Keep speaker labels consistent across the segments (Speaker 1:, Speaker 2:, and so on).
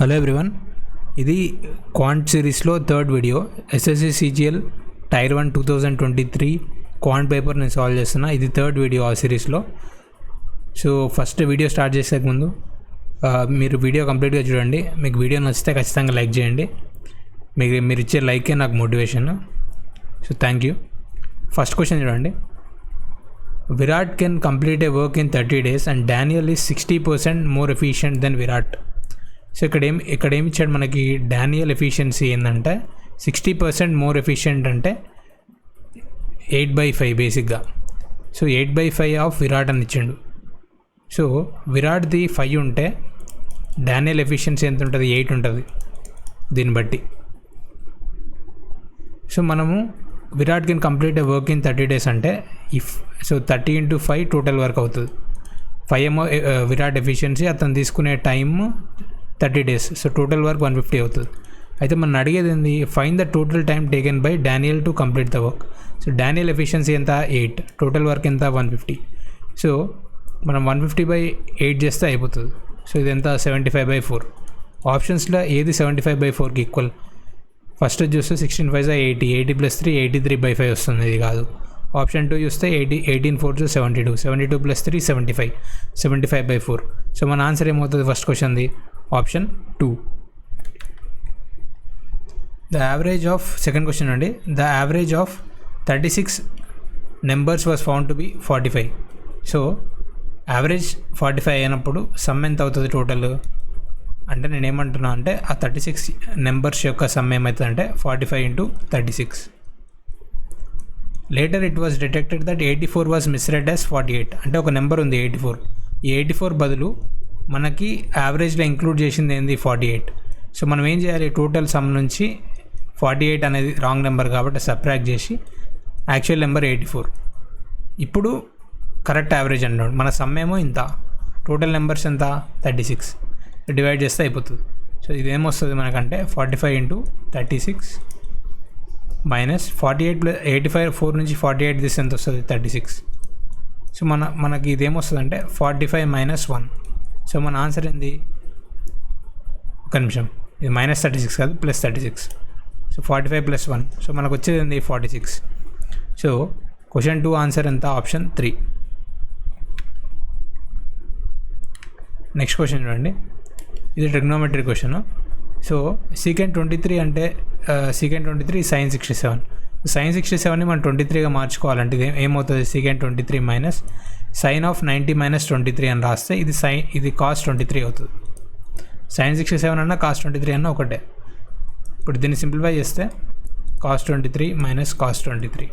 Speaker 1: Hello everyone, ఇది quant సిరీస్లో third video. SSC CGL tyre 1 2023 quant paper నేను solve చేస్తున్నా. ఇది థర్డ్ వీడియో ఆ సిరీస్లో. సో ఫస్ట్ వీడియో స్టార్ట్ చేసే ముందు మీరు వీడియో కంప్లీట్గా చూడండి. మీకు వీడియో నచ్చితే ఖచ్చితంగా లైక్ చేయండి. మీరు ఇచ్చే లైకే నాకు motivation. So thank you. First question చూడండి. Virat can complete a work in 30 days and Daniel is 60% more efficient than Virat. So ఇక్కడ ఏమి ఇచ్చాడు మనకి? డానియల్ ఎఫిషియన్సీ ఏంటంటే 60% మోర్ ఎఫిషియెంట్ అంటే 8/5 బేసిక్గా. సో 8/5 ఆఫ్ విరాట్ అని ఇచ్చిండు. సో విరాట్ది 5 ఉంటే డానియల్ ఎఫిషియన్సీ ఎంత ఉంటుంది? 8 ఉంటుంది దీన్ని బట్టి. సో మనము Virat can complete a work in 30 days అంటే 30 into 5 టోటల్ వర్క్ అవుతుంది. 5 ఏమో విరాట్ ఎఫిషియన్సీ, అతను తీసుకునే time 30 days. So total work 150 అవుతుంది. అయితే మనం అడిగేది ఏంది? Find the total time taken by Daniel to complete the work. So Daniel efficiency ఎంత? 8. టోటల్ వర్క్ ఎంత? 150. సో మనం 150/8 చేస్తే అయిపోతుంది. సో ఇది ఎంత? 75/4. ఆప్షన్స్లో ఏది 75/4కి ఈక్వల్? ఫస్ట్ చూస్తే 16 5 80, 80 + 3 83/5 వస్తుంది. ఇది కాదు. ఆప్షన్ 2 చూస్తే 18 4 72, 72 + 3 75, 75/4. సో మన ఆన్సర్ ఏమవుతుంది ఫస్ట్ క్వశ్చన్ది? Option 2. The average of second question అండి. The average of 36 numbers was found to be 45. So average 45 అయినప్పుడు సమ్ ఎంత అవుతుంది టోటల్ అంటే? నేను ఏమంటున్నా అంటే ఆ 36 నెంబర్స్ యొక్క సమ్ ఏమవుతుంది అంటే 45 × 36. Later it was detected that 84 was misread as 48. అంటే ఒక నెంబర్ ఉంది 84. ఈ 84 బదులు మనకి యావరేజ్లో ఇంక్లూడ్ చేసింది ఏంది? 48. సో మనం ఏం చేయాలి? టోటల్ సమ్ నుంచి 48 అనేది రాంగ్ నెంబర్ కాబట్టి సబ్ట్రాక్ట్ చేసి యాక్చువల్ నెంబర్ 84. ఇప్పుడు కరెక్ట్ యావరేజ్ అన్నాడు. మన సమ్ ఏమో ఇంత, టోటల్ నెంబర్స్ ఎంత? 36. డివైడ్ చేస్తే అయిపోతుంది. సో ఇదేమొస్తుంది మనకంటే 45 × 36 మైనస్ 48 + 85 4 నుంచి 48 తీస్తే ఎంత వస్తుంది? 36. సో మనకి ఇదేమొస్తుంది అంటే 45 - 1. సో మన ఆన్సర్ ఏంది? ఒక నిమిషం, ఇది -36 కాదు, +36. సో 45 + 1. సో మనకు వచ్చేది ఏంది? 46. సో క్వశ్చన్ 2 ఆన్సర్ ఎంత? ఆప్షన్ 3. నెక్స్ట్ క్వశ్చన్ చూడండి. ఇది ట్రిగ్నోమెట్రీ క్వశ్చన్. సో secant 23 అంటే secant 23 sin 67. sin 67ని మనం 23గా మార్చుకోవాలంటే ఇది ఏమవుతుంది? secant 23 - sin of 90 - 23 అని రాస్తే ఇది cos 23 అవుతుంది. sin 67 అన్న cos 23 అన్న ఒకటే. ఇప్పుడు దీన్ని సింప్లిఫై చేస్తే cos 23 - cos 23.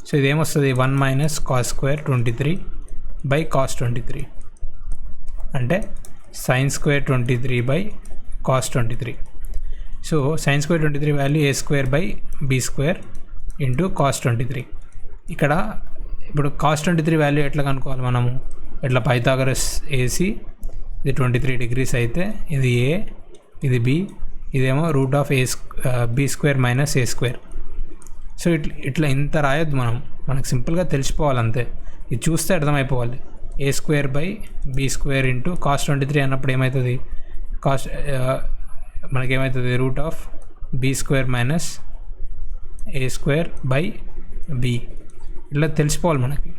Speaker 1: సో ఇది ఏమొస్తుంది? 1 - cos² 23/cos 23 అంటే sin² 23/cos 23. So sin² 23 value a²/b² × cos 23. ఇక్కడ ఇప్పుడు cos 23 వాల్యూ ఎట్లా కనుక్కోవాలి మనము? ఇట్లా పైథాగరస్ వేసి ఇది 23 degrees అయితే ఇది a, ఇది b, ఇదేమో √b² - a². సో ఇట్లా ఇంత రాయొద్దు మనకు సింపుల్గా తెలిసిపోవాలి అంతే. ఇది చూస్తే అర్థమైపోవాలి. a²/b² × cos 23 అన్నప్పుడు ఏమవుతుంది? మనకేమవుతుంది? √b² - a²/b. ఇట్లా తెలిసిపోవాలి మనకి.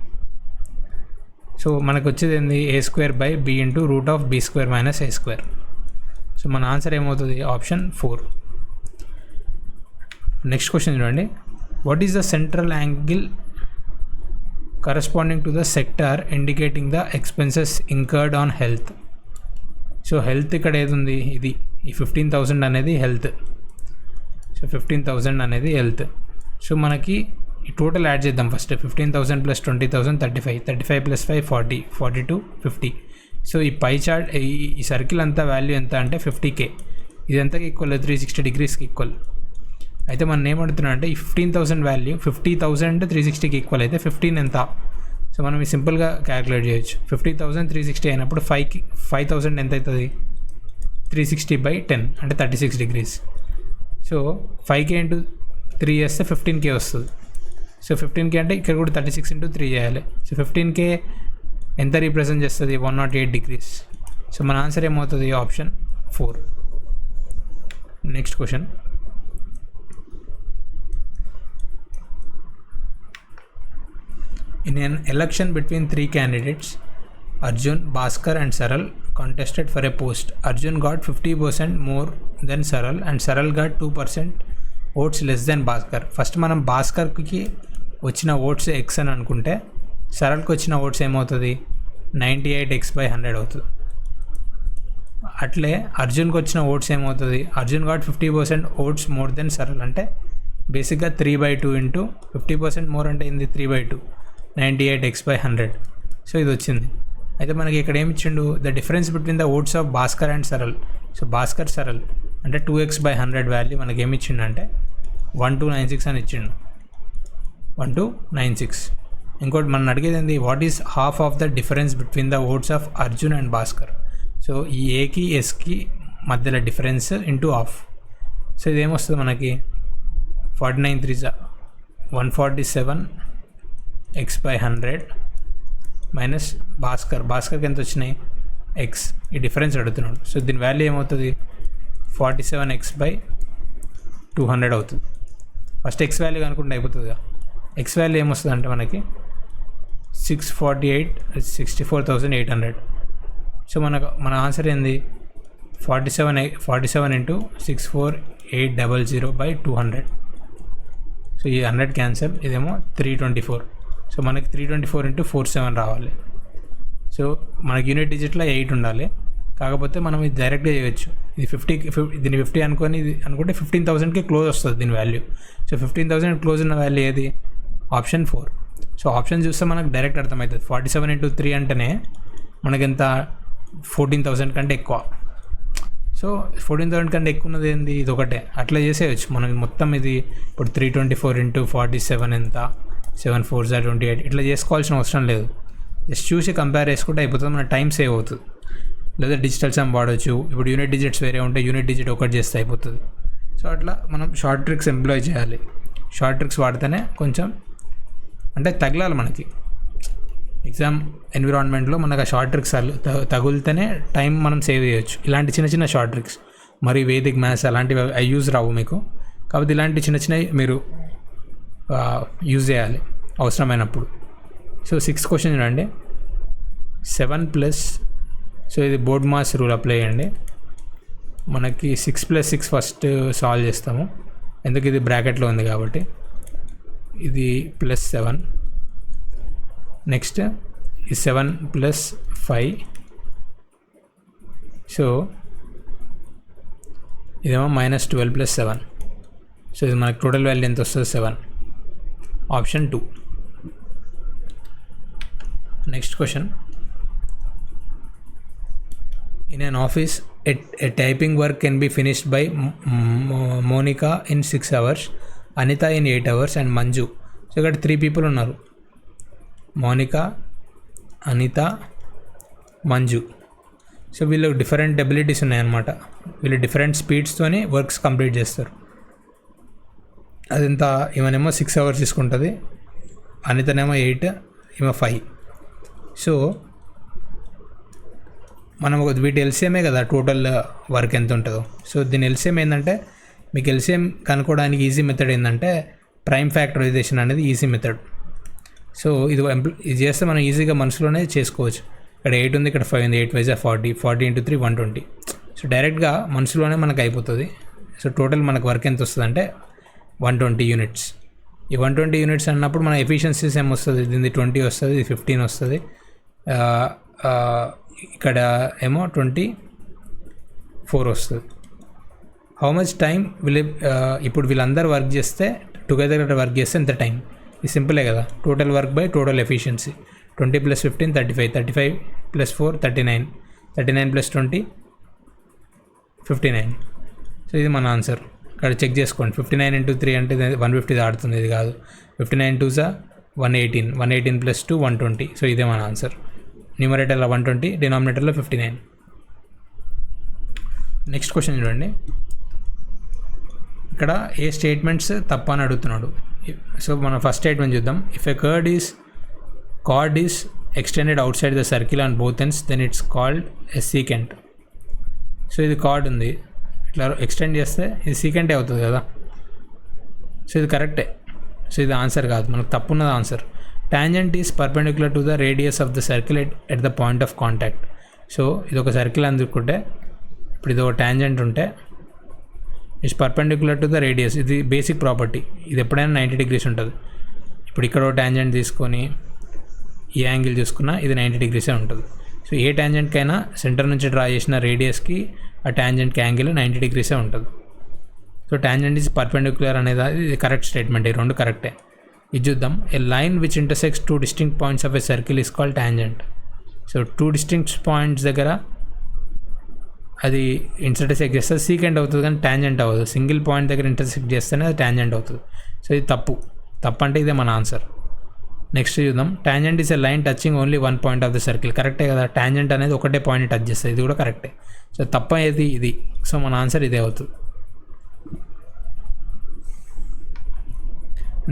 Speaker 1: సో మనకు వచ్చేది ఏంది? a²/b × √b² - a². సో మన ఆన్సర్ ఏమవుతుంది? ఆప్షన్ 4. నెక్స్ట్ క్వశ్చన్ చూడండి. What is the central angle corresponding to the sector indicating the expenses incurred on health? So health ఇక్కడ ఏది ఉంది? ఇది ఈ 15,000 అనేది హెల్త్. సో 15,000 అనేది హెల్త్. సో మనకి ఈ టోటల్ యాడ్ చేద్దాం ఫస్ట్. 15,000 + 20,000 35, 35 + 5 40, 42 50. సో ఈ పై చార్ట్ ఈ సర్కిల్ అంతా వాల్యూ ఎంత అంటే 50K. ఇది ఎంతకి ఈక్వల్? 360 degreesకి ఈక్వల్. అయితే మనం ఏమడుతున్నా అంటే ఈ 15,000 వాల్యూ 50,000 360కి ఈక్వల్ అయితే 15 ఎంత? సో మనం సింపుల్గా క్యాలిక్యులేట్ చేయొచ్చు. 50,000 360 అయినప్పుడు 5,000 ఎంత అవుతుంది? 360/10 అంటే 36 degrees. సో 5K × 3 చేస్తే 15K వస్తుంది. సో 15K అంటే ఇక్కడ కూడా 36 × 3 చేయాలి. సో 15K ఎంత రీప్రజెంట్ చేస్తుంది? 108 degrees. సో మన ఆన్సర్ ఏమవుతుంది? Option 4. Next question, in an election between three candidates, Arjun, Bhaskar and Saral contested for a post. Arjun got 50% more than Saral and Saral got 2% votes less than Bhaskar. First మనం భాస్కర్కి వచ్చిన oats X అని అనుకుంటే సరల్కి వచ్చిన votes ఏమవుతుంది 98x/100 అవుతుంది. అట్లే అర్జున్కి వచ్చిన ఓట్స్ ఏమవుతుంది, Arjun got 50% votes more than Saral అంటే బేసిక్గా 3/2 ఇంటూ 50% మోర్ అంటే ఇది 3/2 98x/100. సో ఇది వచ్చింది. అయితే మనకి ఇక్కడ ఏమి ఇచ్చిండు, the difference between the votes of Bhaskar and Saral. So Bhaskar Saral అంటే 2x/100 వాల్యూ మనకి ఏమి ఇచ్చిండు అంటే 1296 అని ఇచ్చిండు, 1296. ఇంకోటి మనం అడిగేది ఏంది, what is half of the difference between the votes of Arjun and Bhaskar. So ఈ ఏకి ఎస్కి మధ్యలో డిఫరెన్స్ ఇంటూ హాఫ్. సో ఇదేమొస్తుంది మనకి 49 3 147x/100 మైనస్ భాస్కర్కి ఎంత వచ్చినాయి ఎక్స్, ఈ డిఫరెన్స్ అడుగుతున్నాడు. సో దీని వాల్యూ ఏమవుతుంది 47x/200 అవుతుంది. ఫస్ట్ ఎక్స్ వాల్యూ కనుక్కుంటే అయిపోతుందిగా. ఎక్స్ వాల్యూ ఏమొస్తుంది అంటే మనకి 64,800. సో మన ఆన్సర్ ఏంది 47 ఇంటూ 64,800/200. సో ఈ 100 క్యాన్సల్, ఇదేమో 324. సో మనకి 324 ఇంటూ 47 రావాలి. సో మనకి యూనిట్ డిజిట్లో 8 ఉండాలి. కాకపోతే మనం ఇది డైరెక్ట్గా చేయొచ్చు. ఇది 50 దీన్ని 50 అనుకొని ఇది అనుకుంటే 15,000కి క్లోజ్ వస్తుంది దీని వాల్యూ. సో 15,000 క్లోజ్ ఉన్న వాల్యూ ఏది, ఆప్షన్ 4. సో ఆప్షన్ చూస్తే మనకు డైరెక్ట్ అర్థమవుతుంది. 47 ఇంటూ 3 అంటేనే మనకెంత 14,000 కంటే ఎక్కువ. సో 14,000 కంటే ఎక్కువ ఉన్నది ఏంది, ఇది ఒకటే. అట్లా చేసేయచ్చు మనం మొత్తం. ఇది ఇప్పుడు 324 ఇంటూ 47 ఎంత, 7 4 28. ఇట్లా చేసుకోవాల్సిన అవసరం లేదు. జస్ట్ చూసి కంపేర్ చేసుకుంటే అయిపోతుంది, మన టైం సేవ్ అవుతుంది. లేదా డిజిటల్ సమ్ వాడవచ్చు. ఇప్పుడు యూనిట్ డిజిట్స్ వేరే ఉంటే యూనిట్ డిజిట్ ఒకటి చేస్తే అయిపోతుంది. సో అట్లా మనం షార్ట్ ట్రిక్స్ ఎంప్లాయ్ చేయాలి. షార్ట్ ట్రిక్స్ వాడితేనే కొంచెం అంటే తగలాలి మనకి. ఎగ్జామ్ ఎన్విరాన్మెంట్లో మనకు ఆ షార్ట్ ట్రిక్స్ తగులితేనే టైం మనం సేవ్ చేయొచ్చు. ఇలాంటి చిన్న చిన్న షార్ట్ ట్రిక్స్, మరి వేదిక్ మ్యాథ్స్ అలాంటివి యూజ్ రావు మీకు. కాబట్టి ఇలాంటి చిన్న చిన్నవి మీరు యూజ్ చేయాలి అవసరమైనప్పుడు. సో 6th క్వశ్చన్ చూడండి, 7+, సో ఇది బోర్డ్ మాస్ రూల్ అప్లై చేయండి. మనకి 6 + 6 ఫస్ట్ సాల్వ్ చేస్తాము, ఎందుకు ఇది బ్రాకెట్లో ఉంది కాబట్టి. ఇది +7, నెక్స్ట్ ఈ 7 + 5. సో ఇదేమో -12 + 7. సో ఇది మనకి టోటల్ వాల్యూ ఎంత వస్తుంది 7, option 2. Next question, in an office a typing work can be finished by Monica in 6 hours, Anita in 8 hours and Manju. So ఇక్కడ 3 people ఉన్నారు, మోనికా, అనిత, మంజు. సో వీళ్ళు డిఫరెంట్ ఎబిలిటీస్ ఉన్నాయన్నమాట. వీళ్ళు డిఫరెంట్ స్పీడ్స్తోని వర్క్స్ కంప్లీట్ చేస్తారు. అదంతా ఈమెనేమో 6 hours తీసుకుంటుంది, అనితనేమో 8, ఈమె 5. సో మనం వీటి ఎల్సిఎమే కదా టోటల్ వర్క్ ఎంత ఉంటుందో. సో దీని ఎల్సిఎం ఏంటంటే, మీకు ఎల్సిఎం కనుక్కోవడానికి ఈజీ మెథడ్ ఏంటంటే ప్రైమ్ ఫ్యాక్టరైజేషన్ అనేది ఈజీ మెథడ్. సో ఇది చేస్తే మనం ఈజీగా మనసులోనే చేసుకోవచ్చు. ఇక్కడ 8 ఉంది, ఇక్కడ 5 ఉంది, 8 5 40, 40 × 3 120. సో డైరెక్ట్గా మనసులోనే మనకు అయిపోతుంది. సో టోటల్ మనకు వర్క్ ఎంత వస్తుంది అంటే 120 యూనిట్స్. ఈ 120 యూనిట్స్ అన్నప్పుడు మన ఎఫిషియన్సీస్ ఏమొస్తుంది, దీన్ని 20 వస్తుంది, ఇది 15 వస్తుంది, ఇక్కడ ఏమో 24 వస్తుంది. హౌ మచ్ టైం ఇప్పుడు వీళ్ళందరూ వర్క్ చేస్తే టుగెదర్ వర్క్ చేస్తే ఎంత టైం, ఇది సింపులే కదా. Total work by total efficiency. 20 + 15 35, 35 + 4 39, 39 + 20 59. So ఇది మన ఆన్సర్. ఇక్కడ చెక్ చేసుకోండి. 59 × 3 అంటే 150 దాడుతుంది, ఇది కాదు. 59 2 118, 118 + 2 120. సో ఇదే మన ఆన్సర్. న్యూమరేటర్లో 120, డినామినేటర్లో 59. నెక్స్ట్ క్వశ్చన్ చూడండి, ఇక్కడ ఏ స్టేట్మెంట్స్ తప్ప అని అడుగుతున్నాడు. సో మనం ఫస్ట్ స్టేట్మెంట్ చూద్దాం. If a chord is extended outside the circle on both ends then it's called a secant. So ఇది కార్డ్ ఉంది, ఇట్లా ఎక్స్టెండ్ చేస్తే ఇది సీకెంటే అవుతుంది కదా. సో ఇది కరెక్టే. సో ఇది ఆన్సర్ కాదు, మనకు తప్పున్నది answer. Tangent is perpendicular to the radius of the circle at the point of contact. So ఇది ఒక సర్కిల్ అందుకుంటే, ఇప్పుడు ఇది ఒక టాంజెంట్ ఉంటే it's perpendicular to the radius. ఇది బేసిక్ ప్రాపర్టీ, ఇది ఎప్పుడైనా 90 degrees ఉంటుంది. ఇప్పుడు ఇక్కడ ఒక టాంజెంట్ తీసుకొని ఈ యాంగిల్ చూసుకున్నా ఇది 90 degrees ఉంటుంది. సో ఏ టాంజెంట్కైనా సెంటర్ నుంచి డ్రా చేసిన రేడియస్కి ఆ టాంజెంట్కి యాంగిల్ 90 degrees ఉంటుంది. సో టాంజెంట్ ఈజ్ పర్పెండిక్యులర్ అనేది ఇది కరెక్ట్ స్టేట్మెంట్. ఈ రెండు కరెక్టే. ఇది చూద్దాం. A line which intersects 2 distinct points of a circle is called tangent. So 2 distinct points దగ్గర అది ఇంటర్సెక్ట్ చేస్తే సీకెంట్ అవుతుంది కానీ టాంజెంట్ అవ్వదు. సింగిల్ పాయింట్ దగ్గర ఇంటర్సెక్ట్ చేస్తేనే అది టాంజెంట్ అవుతుంది. సో ఇది తప్పు అంటే ఇదే మన ఆన్సర్. నెక్స్ట్ చూద్దాం. Tangent is a line touching only 1 point of the circle. కరెక్టే కదా, టాంజెంట్ అనేది ఒకటే పాయింట్ టచ్ చేస్తుంది. ఇది కూడా కరెక్టే. సో తప్పు అయ్యేది ఇది. సో మన ఆన్సర్ ఇదే అవుతుంది.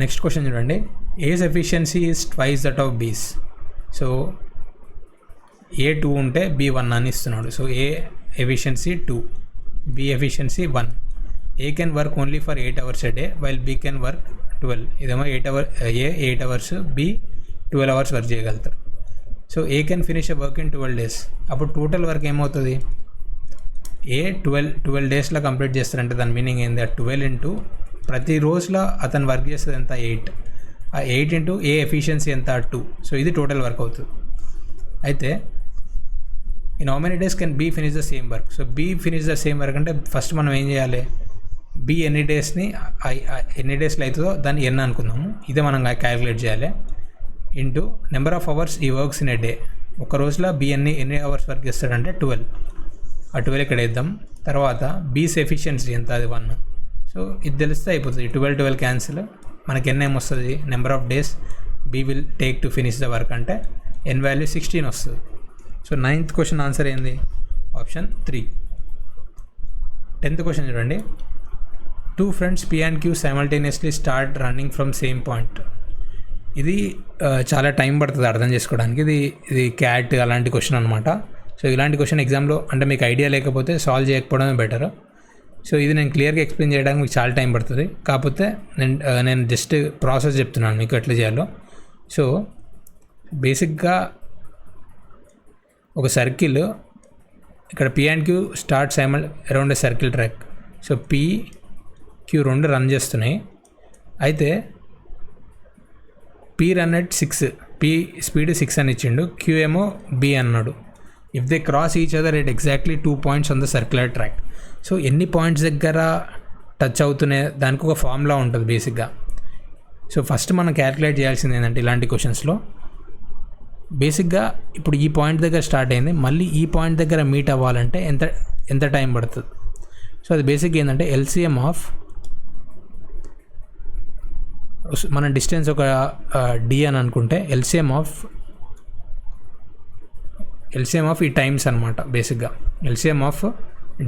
Speaker 1: నెక్స్ట్ క్వశ్చన్ చూడండి. A's efficiency is twice that of B's. So A 2 ఉంటే బి 1 అని ఇస్తున్నాడు. So A efficiency 2, B efficiency 1. A can work only for 8 hours a day while B can work 12. ఇదేమో 8 hours, B 12 hours work చేయగలుగుతారు. So A can finish a work in 12 days. అప్పుడు total work ఏమవుతుంది? A 12 daysలో complete చేస్తారంటే దాని meaning ఏంది? 12 into ప్రతి రోజులో అతను వర్క్ చేస్తుంది ఎంత? 8. ఆ 8 into ఏ ఎఫిషియన్సీ ఎంత? 2. సో ఇది టోటల్ వర్క్ అవుతుంది. అయితే in how many days can be finish the same work. So be finish the same work అంటే ఫస్ట్ మనం ఏం చేయాలి? బీ ఎన్ని డేస్లో అవుతుందో దాన్ని ఎన్ అనుకుందాము. ఇదే మనం క్యాలిక్యులేట్ చేయాలి. ఇంటూ నెంబర్ ఆఫ్ అవర్స్ ఈ వర్క్స్ ఇన్ ఏ డే. ఒక రోజులో బీ ఎన్ని అవర్స్ వర్క్ చేస్తాడంటే 12. ఆ 12 ఇక్కడ వేద్దాం. తర్వాత బీస్ ఎఫిషియన్సీ ఎంత? అది 1. సో ఇది తెలిస్తే అయిపోతుంది. 12 క్యాన్సిల్. మనకి ఎన్ ఏం వస్తుంది? Number of days be will take to finish the work అంటే ఎన్ వాల్యూ 16 వస్తుంది. సో 9th క్వశ్చన్ ఆన్సర్ ఏంది? ఆప్షన్ 3. 10th క్వశ్చన్ చూడండి. 2 friends P and Q simultaneously start running from same point. ఇది చాలా టైం పడుతుంది అర్థం చేసుకోవడానికి. ఇది క్యాట్ అలాంటి క్వశ్చన్ అనమాట. సో ఇలాంటి క్వశ్చన్ ఎగ్జామ్లో అంటే మీకు ఐడియా లేకపోతే సాల్వ్ చేయకపోవడమే బెటర్. సో ఇది నేను క్లియర్గా ఎక్స్ప్లెయిన్ చేయడానికి మీకు చాలా టైం పడుతుంది. కాకపోతే నేను జస్ట్ ప్రాసెస్ చెప్తున్నాను మీకు ఎట్లా చేయాలో. సో బేసిక్గా ఒక సర్కిల్ ఇక్కడ P and Q start around a circle track. So P, Q రెండు రన్ చేస్తున్నాయి. అయితే P run at 6, P speed 6 అని ఇచ్చిండు, Q ఏమో B అన్నాడు. If they cross each other at exactly 2 points on the circular track. So ఎన్ని points దగ్గర touch అవుతున్నాయి దానికి ఒక ఫార్ములా ఉంటుంది బేసిక్గా. సో ఫస్ట్ మనం క్యాలిక్యులేట్ చేయాల్సింది ఏంటంటే ఇలాంటి క్వశ్చన్స్లో బేసిక్గా ఇప్పుడు ఈ పాయింట్ దగ్గర స్టార్ట్ అయింది, మళ్ళీ ఈ పాయింట్ దగ్గర మీట్ అవ్వాలంటే ఎంత టైం పడుతుంది. సో అది బేసిక్గా ఏంటంటే ఎల్సిఎం ఆఫ్ మన డిస్టెన్స్ ఒక డి అని అనుకుంటే ఎల్సిఎం ఆఫ్ ఈ టైమ్స్ అనమాట. బేసిక్గా ఎల్సిఎం ఆఫ్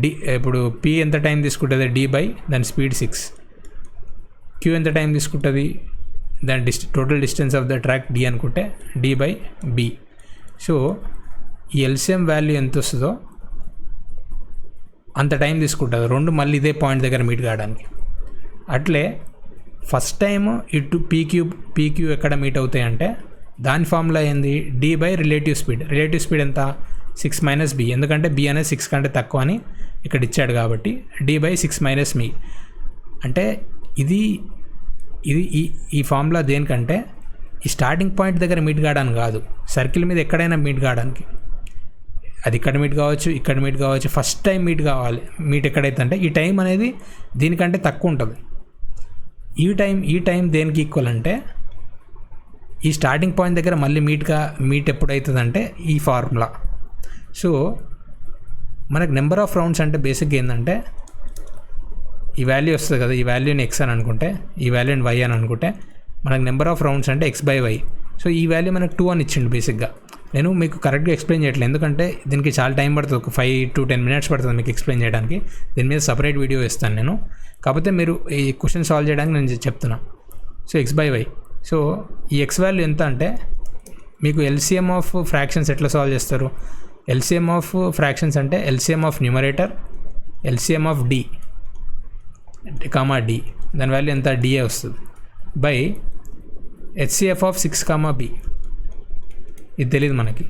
Speaker 1: డి, ఇప్పుడు పి ఎంత టైం తీసుకుంటుంది? డి బై దాని స్పీడ్ 6. క్యూ ఎంత టైం తీసుకుంటుంది? దాని total distance of the track D అనుకుంటే డి బై బి. సో ఈ ఎల్సిఎం వాల్యూ ఎంత వస్తుందో అంత టైం తీసుకుంటుంది రెండు మళ్ళీ ఇదే పాయింట్ దగ్గర మీట్ కావడానికి. అట్లే ఫస్ట్ టైం ఇటు పీక్యూ ఎక్కడ మీట్ అవుతాయి అంటే దాని ఫార్ములా ఏంది? డి బై రిలేటివ్ స్పీడ్ ఎంత? 6 - b. ఎందుకంటే b అనేది 6 కంటే తక్కువ అని ఇక్కడ ఇచ్చాడు కాబట్టి d బై 6 - మీ. అంటే ఇది ఈ ఫార్ములా దేనికంటే ఈ స్టార్టింగ్ పాయింట్ దగ్గర మీట్ కావడానికి కాదు, సర్కిల్ మీద ఎక్కడైనా మీట్ కావడానికి. అది ఇక్కడ మీట్ కావచ్చు, ఇక్కడ మీట్ కావచ్చు. ఫస్ట్ టైం మీట్ ఎక్కడైతే అంటే ఈ టైం అనేది దీనికంటే తక్కువ ఉంటుంది. ఈ టైం దేనికి ఈక్వల్ అంటే ఈ స్టార్టింగ్ పాయింట్ దగ్గర మళ్ళీ మీట్ ఎప్పుడవుతుందంటే ఈ ఫార్ములా. సో మనకు నెంబర్ ఆఫ్ రౌండ్స్ అంటే బేసిక్గా ఏంటంటే ఈ వాల్యూ వస్తుంది కదా, ఈ వాల్యూని x అని అనుకుంటే ఈ వాల్యూని y అని అనుకుంటే మనకు నెంబర్ ఆఫ్ రౌండ్స్ అంటే x/y. సో ఈ వాల్యూ మనకు 2 అని ఇచ్చిండు. బేసిక్గా నేను మీకు కరెక్ట్గా ఎక్స్ప్లెయిన్ చేయట్లేదు ఎందుకంటే దీనికి చాలా టైం పడుతుంది, ఒక 5 to 10 minutes పడుతుంది మీకు ఎక్స్ప్లెయిన్ చేయడానికి. దీని మీద సపరేట్ వీడియో ఇస్తాను నేను. కాకపోతే మీరు ఈ క్వశ్చన్ సాల్వ్ చేయడానికి నేను చెప్తున్నా. So x/y. సో ఈ x వాల్యూ ఎంత అంటే మీకు ఎల్సిఎం ఆఫ్ ఫ్రాక్షన్స్ ఎట్లా సాల్వ్ చేస్తారు? ఎల్సిఎం ఆఫ్ ఫ్రాక్షన్స్ అంటే LCM of numerator LCM of D comma D, దాని వాల్యూ ఎంత డిఏ వస్తుంది, by HCF of 6 comma B, ఇది తెలియదు మనకి.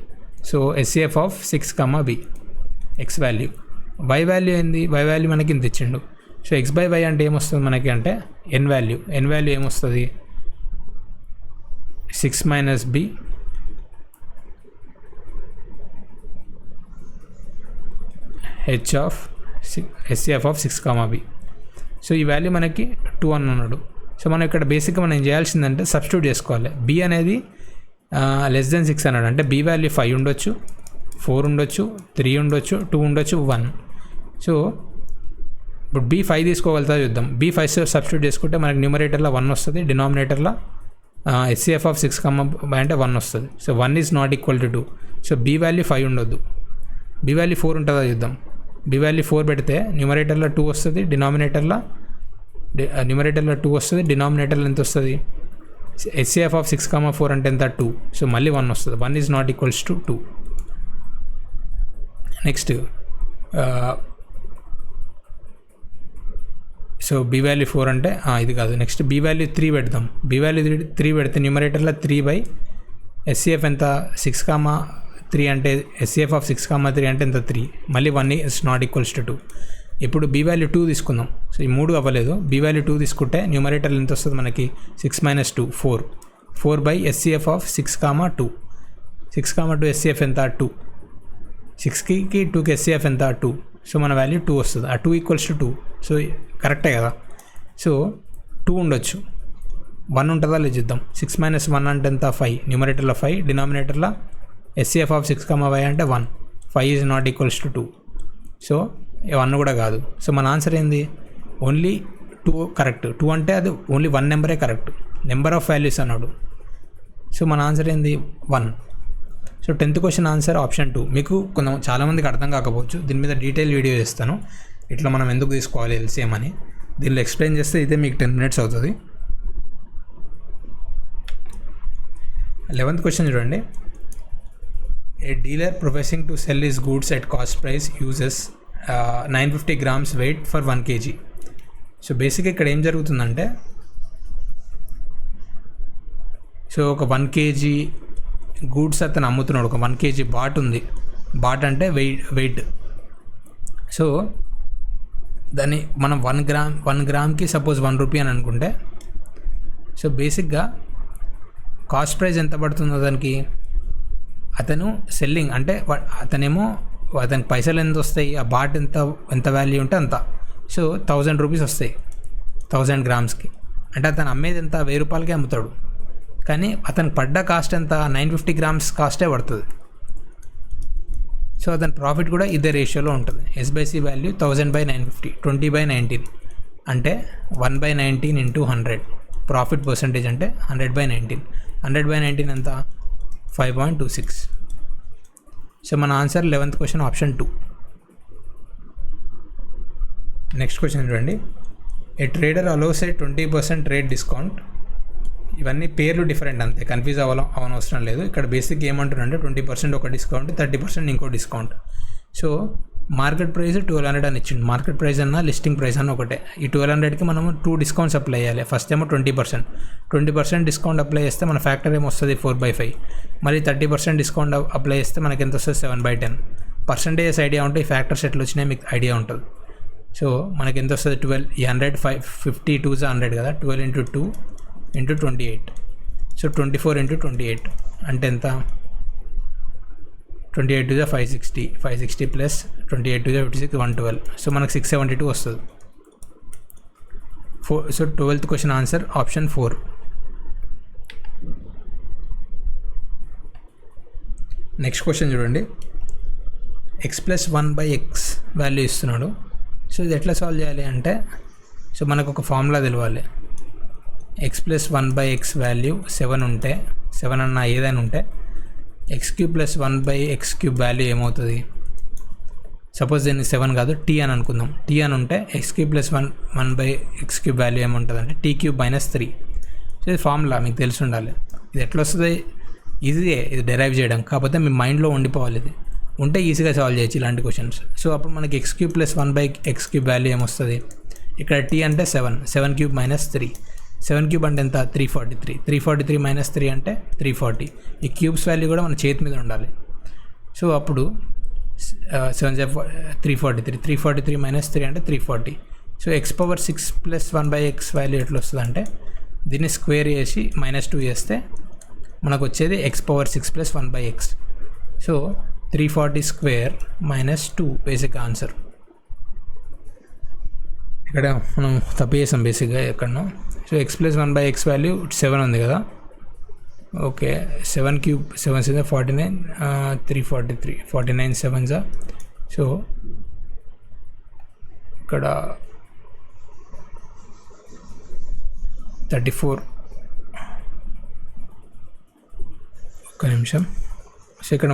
Speaker 1: సో HCF of 6 comma B X value, Y value ఏంది, వై వాల్యూ మనకి ఇంత ఇచ్చిండు. సో ఎక్స్ బై వై అంటే ఏమొస్తుంది మనకి అంటే ఎన్ వాల్యూ ఏమొస్తుంది 6 minus B HCF of 6 comma B. So ఈ వాల్యూ మనకి 2 అని ఉన్నాడు. సో మనం ఇక్కడ బేసిక్గా మనం ఏం చేయాల్సిందంటే సబ్స్టిట్యూట్ చేసుకోవాలి. బి అనేది లెస్ దెన్ 6 అన్నాడు అంటే బి వాల్యూ 5 ఉండొచ్చు, 4 ఉండొచ్చు, 3 ఉండొచ్చు, 2 ఉండొచ్చు, 1. సో ఇప్పుడు బి 5 తీసుకోగలుగుతా చూద్దాం. బి 5 సబ్స్టిట్యూట్ చేసుకుంటే మనకి న్యూమరేటర్లో 1 వస్తుంది, డినామినేటర్లో హెచ్సిఎఫ్ ఆఫ్ 6 కామా బై అంటే 1 వస్తుంది. So 1 is not equal to 2. So B value 5 ఉండొద్దు, బి వాల్యూ 4 ఉంటుందో చూద్దాం. బి వాల్యూ 4 పెడితే న్యూమరేటర్లో 2 వస్తుంది, డినామినేటర్లో 2 వస్తుంది, డినామినేటర్లో ఎంత వస్తుంది హెచ్సిఎఫ్ ఆఫ్ 6 కామా 4 అంటే ఎంత 2. సో మళ్ళీ 1 వస్తుంది, 1 is not equals to 2. Next so B value 4 అంటే ఇది కాదు. నెక్స్ట్ బి వాల్యూ 3 పెడదాం. బి వాల్యూ 3 పెడితే న్యూమరేటర్లో 3 బై హెచ్సిఎఫ్ ఎంత 6 కామా 3 అంటే హెచ్సిఎఫ్ ఆఫ్ 6 కామా 3 అంటే ఎంత 3, మళ్ళీ 1 ఇస్ నాట్ ఈక్వల్స్ టు 2. ఇప్పుడు బి వాల్యూ 2 తీసుకుందాం. సో ఈ 3 అవ్వలేదు. బి వాల్యూ 2 తీసుకుంటే న్యూమరేటర్లో ఎంత వస్తుంది మనకి 6 minus 2 4 by HCF of 6 comma 2 HCF ఎంత 2, 6కి 2కి హెచ్సిఎఫ్ ఎంత 2. సో మన వాల్యూ 2 వస్తుంది. ఆ 2 ఈక్వల్స్ టు 2. సో కరెక్టే కదా. సో 2 ఉండొచ్చు, 1 ఉంటుందా లేదు చూద్దాం. 6 మైనస్ 1 అంటే ఎంత 5, న్యూమరేటర్లో 5, డినామినేటర్లో హెచ్సిఎఫ్ ఆఫ్ 6 కామా y అంటే 1, 5 is not equals to 2. So 1 కూడా కాదు. సో మన ఆన్సర్ ఏంది ఓన్లీ 2 కరెక్ట్. 2 అంటే అది ఓన్లీ 1 నెంబరే కరెక్ట్, నెంబర్ ఆఫ్ వాల్యూస్ అన్నాడు. సో మన ఆన్సర్ ఏంది 1. So 10th question answer option 2. మీకు చాలామందికి అర్థం కాకపోవచ్చు, దీని మీద డీటెయిల్ వీడియో చేస్తాను, ఇట్లా మనం ఎందుకు తీసుకోవాలి ఎల్సిఎం అని. దీనిలో ఎక్స్ప్లెయిన్ చేస్తే అయితే మీకు 10 minutes అవుతుంది. 11th క్వశ్చన్ చూడండి. A dealer professing to sell his goods at cost price uses 950 grams weight for 1 kg. So బేసిక్గా ఇక్కడ ఏం జరుగుతుందంటే, సో ఒక 1 kg గూడ్స్ అతను అమ్ముతున్నాడు. ఒక 1 kg బాట్ ఉంది. బాట్ అంటే వెయిట్. సో దాన్ని మనం 1 గ్రామ్కి సపోజ్ 1 రూపీ అని అనుకుంటే, సో బేసిక్గా కాస్ట్ ప్రైస్ ఎంత పడుతుందో దానికి, అతను సెల్లింగ్ అంటే అతనేమో అతనికి పైసలు ఎంత వస్తాయి, ఆ బాట్ ఎంత వాల్యూ ఉంటే అంత. సో 1000 రూపీస్ వస్తాయి 1000 గ్రామ్స్కి. అంటే అతను అమ్మేది ఎంత 1000 రూపాయలకే అమ్ముతాడు, కానీ అతనికి పడ్డ కాస్ట్ ఎంత 950 గ్రామ్స్ కాస్టే పడుతుంది. సో అతని ప్రాఫిట్ కూడా ఇదే రేషియోలో ఉంటుంది. S/C వాల్యూ 1000/950, 20/19 అంటే 1/19 ఇంటూ 100. ప్రాఫిట్ పర్సంటేజ్ అంటే 100/19. 100/19 ఎంత 5.26. సో మన answer 11th question option 2. Next question చూడండి. A trader allows a 20% trade discount. ఇవన్నీ పేర్లు డిఫరెంట్, అంతే, కన్ఫ్యూజ్ అవనవసరం లేదు. ఇక్కడ బేసిక్ ఏమంటారంటే 20% ఒక డిస్కౌంట్, 30% ఇంకో డిస్కౌంట్. సో మార్కెట్ ప్రైస్ 1200 అని ఇచ్చిండు. మార్కెట్ ప్రైస్ అన్న లిస్టింగ్ ప్రైస్ అన్న ఒకటే. ఈ 1200కి మనము 2 డిస్కౌంట్స్ అప్లై చేయాలి. ఫస్ట్ ఏమో 20% డిస్కౌంట్ అప్లై చేస్తే మన ఫ్యాక్టర్ ఏమొస్తుంది 4/5. మళ్ళీ 30% డిస్కౌంట్ అప్లై చేస్తే మనకి ఎంత వస్తుంది 7/10. పర్సంటేజెస్ ఐడియా ఉంటే ఈ ఫ్యాక్టర్స్ ఎట్లా వచ్చినాయి మీకు ఐడియా ఉంటుంది. సో మనకి ఎంత వస్తుంది 12, ఈ 100 50 2 100 కదా, 12 × 2 × 28. సో 24 × 28 అంటే ఎంత 28 2 560, 560 ప్లస్ 28 2 56, 112. సో మనకు 672 వస్తుంది. So 12th question answer option 4. Next question చూడండి. x+1/x వాల్యూ ఇస్తున్నాడు. సో ఇది ఎట్లా సాల్వ్ చేయాలి అంటే, సో మనకు ఒక ఫార్ములా తెలియాలి. x+1/x వాల్యూ 7 ఉంటే, 7 అన్న ఏదైనా ఉంటే x³ + 1/x³ వాల్యూ ఏమవుతుంది. సపోజ్ దీన్ని 7 కాదు t అని అనుకుందాం. t అని ఉంటే x³ + 1/x³ వాల్యూ ఏముంటుంది అంటే t³ - 3. సో ఇది ఫార్ములా మీకు తెలిసి ఉండాలి. ఇది ఎట్లా వస్తుంది, ఈజీయే ఇది డెరైవ్ చేయడం, కాకపోతే మీ మైండ్లో ఉండిపోవాలి. ఇది ఉంటే ఈజీగా సాల్వ్ చేయొచ్చు ఇలాంటి క్వశ్చన్స్. సో అప్పుడు మనకి X cube plus 1/x³ value ఏమొస్తుంది, ఇక్కడ t అంటే 7 క్యూబ్ మైనస్ 3, 7 క్యూబ్ అంటే ఎంత 343 మైనస్ 3 అంటే 340. ఈ క్యూబ్స్ వాల్యూ కూడా మన చేతి మీద ఉండాలి. సో అప్పుడు 343 మైనస్ 3 అంటే 340. So x⁻6 plus 1/x value ఎట్లా వస్తుంది అంటే దీన్ని స్క్వేర్ చేసి -2 చేస్తే మనకు వచ్చేది x⁻6 plus 1/x. So 340 square -2 basic answer. ఇక్కడ మనం తప్పు చేసాం బేసిక్గా ఎక్కడనో. So x plus 1/x value 7 ఉంది కదా. ఓకే, 7 క్యూబ్ 7 7 49, 343 49 7 జా. సో ఇక్కడ 34. ఒక్క నిమిషం. సో ఇక్కడ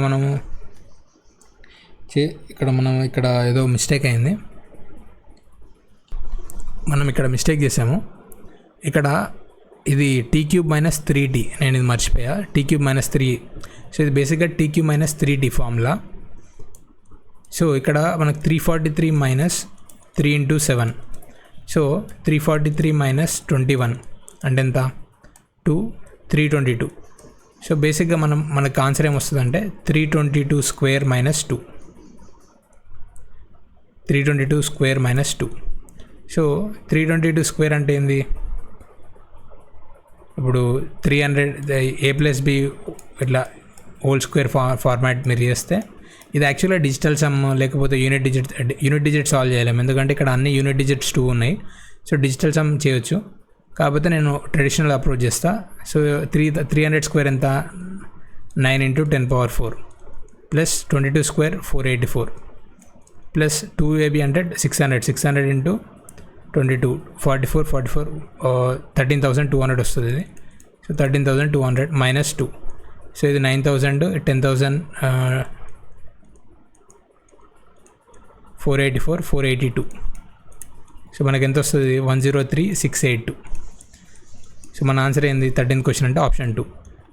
Speaker 1: ఇక్కడ ఏదో మిస్టేక్ అయింది. మనం ఇక్కడ మిస్టేక్ చేసాము. ఇక్కడ ఇది t³ మైనస్ 3t, నేను ఇది మర్చిపోయా, t³ మైనస్ 3. సో ఇది బేసిక్గా t³ minus 3t formula. So ఇక్కడ మనకు 343 మైనస్ 3 ఇంటూ 7. సో 343 మైనస్ 21 అంటే ఎంత 322. సో బేసిక్గా మనకు ఆన్సర్ ఏమొస్తుందంటే 322 square minus 2, 322 square minus 2. So 322 square అంటే ఏంది, ఇప్పుడు 300 a+b ఇట్లా హోల్ స్క్వేర్ ఫార్మాట్ మీరు చేస్తే ఇది యాక్చువల్గా డిజిటల్ సమ్ లేకపోతే యూనిట్ డిజిట్ సాల్వ్ చేయలేము, ఎందుకంటే ఇక్కడ అన్ని యూనిట్ డిజిట్స్ 2 ఉన్నాయి. సో డిజిటల్ సమ్ చేయొచ్చు, కాకపోతే నేను ట్రెడిషనల్ అప్రోచ్ చేస్తా. సో 300 స్క్వేర్ ఎంత 9 × 10⁴ ప్లస్ 22 స్క్వేర్ 484 ప్లస్ 2ab అంటే 600 ఇంటూ 22 44 13,200 వస్తుంది ఇది. So 13,200 minus 2. సో ఇది 9,000 10,000 484 482. సో మనకి ఎంత వస్తుంది 103,682. సో మన ఆన్సర్ ఏంది 13th క్వశ్చన్ అంటే ఆప్షన్ 2.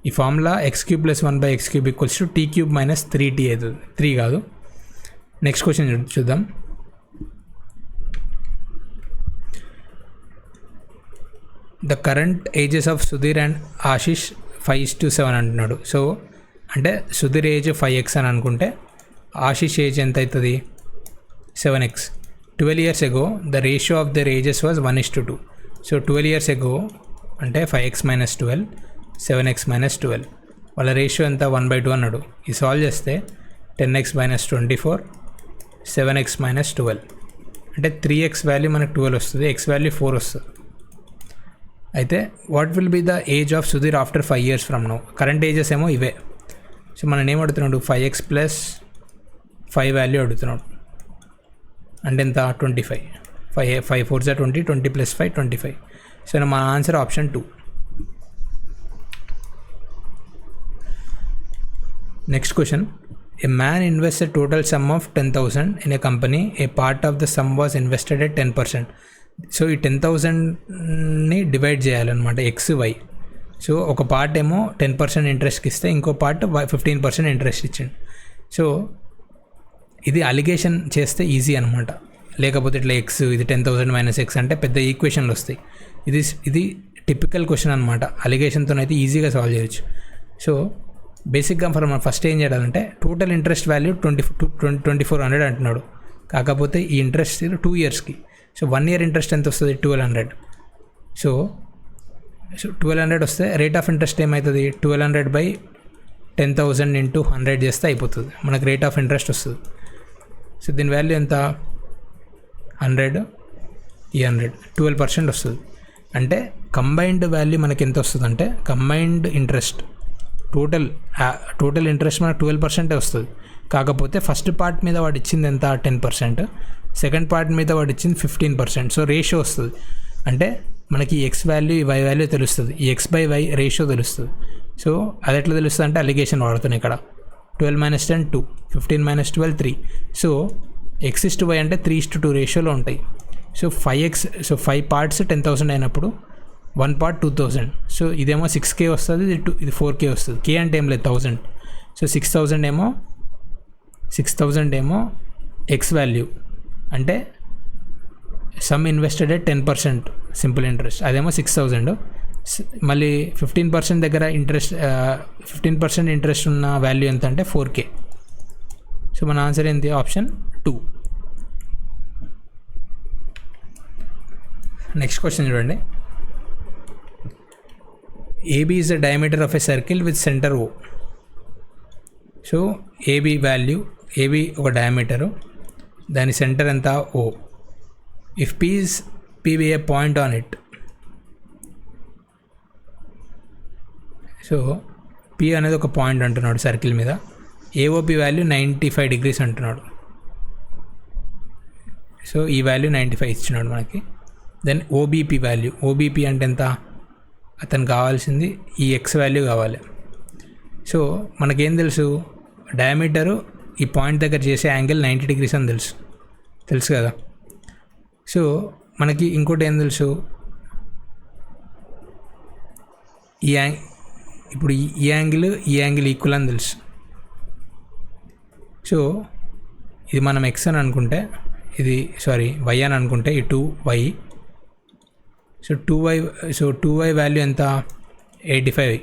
Speaker 1: ఈ formula x³ plus 1/x³ equals to t³ minus 3t అవుతుంది, 3 కాదు. నెక్స్ట్ క్వశ్చన్ చూద్దాం. The current ages of Sudheer and Ashish 5:7 అంటున్నాడు. సో అంటే సుధీర్ ఏజ్ 5x అని అనుకుంటే ఆశిష్ ఏజ్ ఎంత అవుతుంది 7x. 12 years ago the ratio of their ages was 1:2. So 12 years ago అంటే 5x మైనస్ 12 7x మైనస్ 12 వాళ్ళ రేషియో ఎంత 1/2 అన్నాడు. ఈ సాల్వ్ చేస్తే 10x మైనస్ 24 7x మైనస్ 12 అంటే 3x వాల్యూ మనకు 12 వస్తుంది, x వాల్యూ 4 వస్తుంది. అయితే what will be the age of Sudhir after 5 years from now. Current ages ఏమో ఇవే. సో మనం ఏం అడుగుతున్నాడు 5x ప్లస్ 5 వాల్యూ అడుగుతున్నాడు అంటే ఎంత 25. 5 4 20 20 ప్లస్ 5 25. సో మన answer option 2. Next question. A man invested total some of 10,000 in a company. A part of the sum was invested at 10%. So ఈ 10,000ని డివైడ్ చేయాలన్నమాట XY. సో ఒక పార్ట్ ఏమో 10% ఇంట్రెస్ట్కి ఇస్తే ఇంకో పార్ట్ 15% ఇంట్రెస్ట్ ఇచ్చింది. సో ఇది allegation చేస్తే ఈజీ అనమాట, లేకపోతే ఇట్లా x ఇది 10,000 మైనస్ x అంటే పెద్ద ఈక్వేషన్లు వస్తాయి. ఇది టిపికల్ క్వశ్చన్ అనమాట, అలిగేషన్తో అయితే ఈజీగా సాల్వ్ చేయొచ్చు. సో బేసిక్గా మనం ఫస్ట్ ఏం చేయాలంటే టోటల్ ఇంట్రెస్ట్ వాల్యూ 2400 అంటున్నాడు, కాకపోతే ఈ ఇంట్రెస్ట్ 2 yearsకి. సో 1 year ఇంట్రెస్ట్ ఎంత వస్తుంది 1200. సో 1200 వస్తే రేట్ ఆఫ్ ఇంట్రెస్ట్ ఏమవుతుంది 1200/10,000 ఇంటూ 100 చేస్తే అయిపోతుంది, మనకు రేట్ ఆఫ్ ఇంట్రెస్ట్ వస్తుంది. సో దీని వాల్యూ ఎంత 100 ఈ 100 12% వస్తుంది. అంటే కంబైన్డ్ వాల్యూ మనకి ఎంత వస్తుంది అంటే కంబైన్డ్ ఇంట్రెస్ట్ టోటల్ ఇంట్రెస్ట్ మనకు 12% వస్తుంది, కాకపోతే ఫస్ట్ పార్ట్ మీద వాడు ఇచ్చింది ఎంత 10%, సెకండ్ పార్ట్ మీద వాడు ఇచ్చింది 15%. సో రేషియో వస్తుంది, అంటే మనకి x వాల్యూ y వాల్యూ తెలుస్తుంది, ఈ x/y రేషియో తెలుస్తుంది. సో అది ఎట్లా తెలుస్తుంది అంటే అలిగేషన్ వాడుతున్నాయి ఇక్కడ. 12 - 10 2, 15 - 12 3. సో x:y అంటే 3:2 రేషియోలో ఉంటాయి. సో 5x, సో 5 parts 10,000 అయినప్పుడు 1 part 2,000. సో ఇదేమో 6K వస్తుంది, ఇది 4K వస్తుంది. K అంటే ఏం లేదు 1000. సో 6,000 ఏమో 6000 ఏమో ఎక్స్ వాల్యూ, అంటే some invested at 10% simple interest, అదేమో 6000. మళ్ళీ 15% దగ్గర ఇంట్రెస్ట్ 15% ఇంట్రెస్ట్ ఉన్న వాల్యూ ఎంత అంటే 4K. సో మన ఆన్సర్ ఏంటి? ఆప్షన్ 2. నెక్స్ట్ క్వశ్చన్ చూడండి. AB is the diameter of a circle with center O. So AB value, AB ఒక డయామీటరు, దాని సెంటర్ ఎంత? O. If P be a point on it. So P అనేది ఒక point అంటున్నాడు circle మీద. AOP value 95 degrees అంటున్నాడు. So ఈ value 95 ఇచ్చినాడు మనకి. దెన్ OBP వాల్యూ, OBP అంటే ఎంత? అతనికి కావాల్సింది ఈ ఎక్స్ వాల్యూ కావాలి. సో మనకేం తెలుసు? డయామీటరు ఈ పాయింట్ దగ్గర చేసే యాంగిల్ 90 degrees అని తెలుసు కదా. సో మనకి ఇంకోటి ఏం తెలుసు? ఇప్పుడు ఈ యాంగిల్ ఈక్వల్ అని తెలుసు. సో ఇది మనం ఎక్స్ అని అనుకుంటే, ఇది వై అని అనుకుంటే ఈ 2y. సో 2y వాల్యూ ఎంత? 85.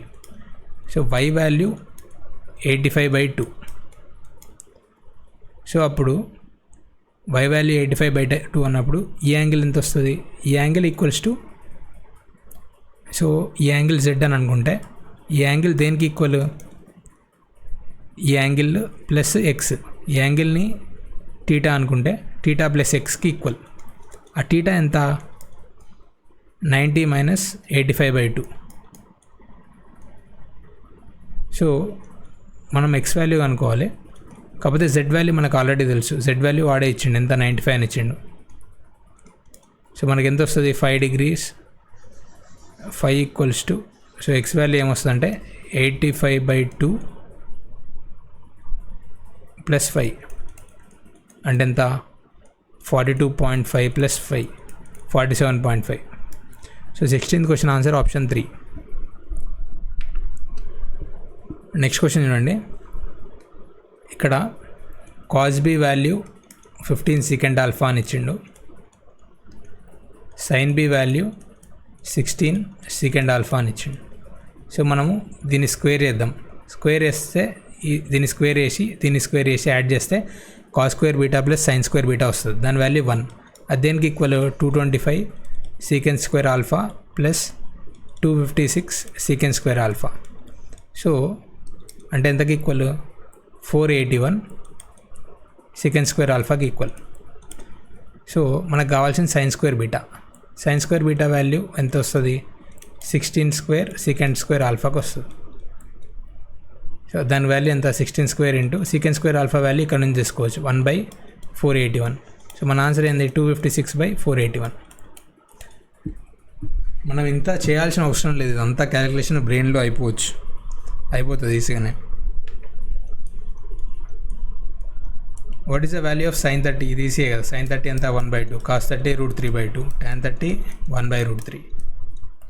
Speaker 1: So y value 85/2. సో అప్పుడు y వాల్యూ 85/2 అన్నప్పుడు ఈ యాంగిల్ ఎంత వస్తుంది? ఈ యాంగిల్ ఈక్వల్స్ టు, సో ఈ యాంగిల్ z అని అనుకుంటే ఈ యాంగిల్ దేనికి ఈక్వల్? ఈ యాంగిల్ ప్లస్ ఎక్స్. ఈ యాంగిల్ని టీటా అనుకుంటే టీటా ప్లస్ ఎక్స్కి ఈక్వల్. ఆ టీటా ఎంత? 90 - 85/2. సో మనం ఎక్స్ వాల్యూ అనుకోవాలి. కాకపోతే జెడ్ వాల్యూ మనకు ఆల్రెడీ తెలుసు. జెడ్ వాల్యూ వాడే ఇచ్చిండు, ఎంత? 95 అని ఇచ్చిండు. సో మనకి ఎంత వస్తుంది? 5 degrees. 5 equals to, so x value ఏమొస్తుందంటే 85/2 + 5 అంటే ఎంత? 42.5 + 5 47.5. So 16th question answer option 3. Next question చూడండి. ఇక్కడ cos B value 15 secant alpha అని ఇచ్చిండు. sin B value 16 secant alpha అని ఇచ్చిండు. సో మనము దీన్ని స్క్వేర్ చేద్దాం. స్క్వేర్ వేస్తే దీన్ని స్క్వేర్ చేసి యాడ్ చేస్తే cos² β + sin² β వస్తుంది. దాని వాల్యూ 1. అది దేనికి equal? 225 secant² alpha plus 256 secant² alpha. So అంటే ఎంతకి ఈక్వల్? 481 secant² ఆల్ఫాకి equal. సో మనకు కావాల్సిన sin² β. sin² β వాల్యూ ఎంత వస్తుంది? 16² secant² ఆల్ఫాకి వస్తుంది. సో దాని వాల్యూ ఎంత? 16² ఇంటూ secant² ఆల్ఫా వాల్యూ ఇక్కడ నుంచి తీసుకోవచ్చు, 1/481. సో మన ఆన్సర్ ఏంది? 256/481. మనం ఇంత చేయాల్సిన అవసరం లేదు, ఇదంతా క్యాలిక్యులేషన్ బ్రెయిన్లో అయిపోతుంది ఈజీగానే. What is the value of sin 30? ఇది ఈజీయే కదా. sin 30 ఎంత? 1/2. cos 30 √3/2. tan 30 1/√3.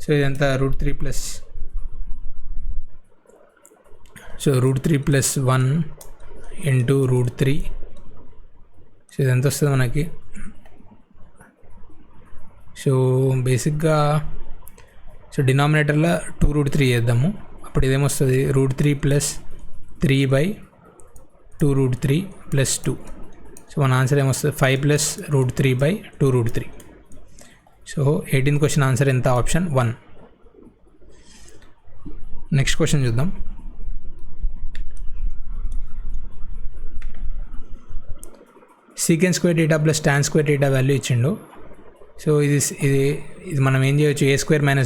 Speaker 1: సో ఇదంతా √3 ప్లస్, సో √3 + 1 ఇంటూ √3. సో ఇదెంత వస్తుంది మనకి? సో బేసిక్గా సో డినామినేటర్లో 2√3 చేద్దాము. అప్పుడు ఇదేమొస్తుంది? √3 + 3/2√3 + 2. సో మన ఆన్సర్ ఏమొస్తుంది? 5 + √3/2√3. సో 18th క్వశ్చన్ ఆన్సర్ ఎంత? ఆప్షన్ 1. నెక్స్ట్ క్వశ్చన్ చూద్దాం. secant² θ + tan² θ వాల్యూ ఇచ్చిండు. సో ఇది మనం ఏం చేయొచ్చు? a²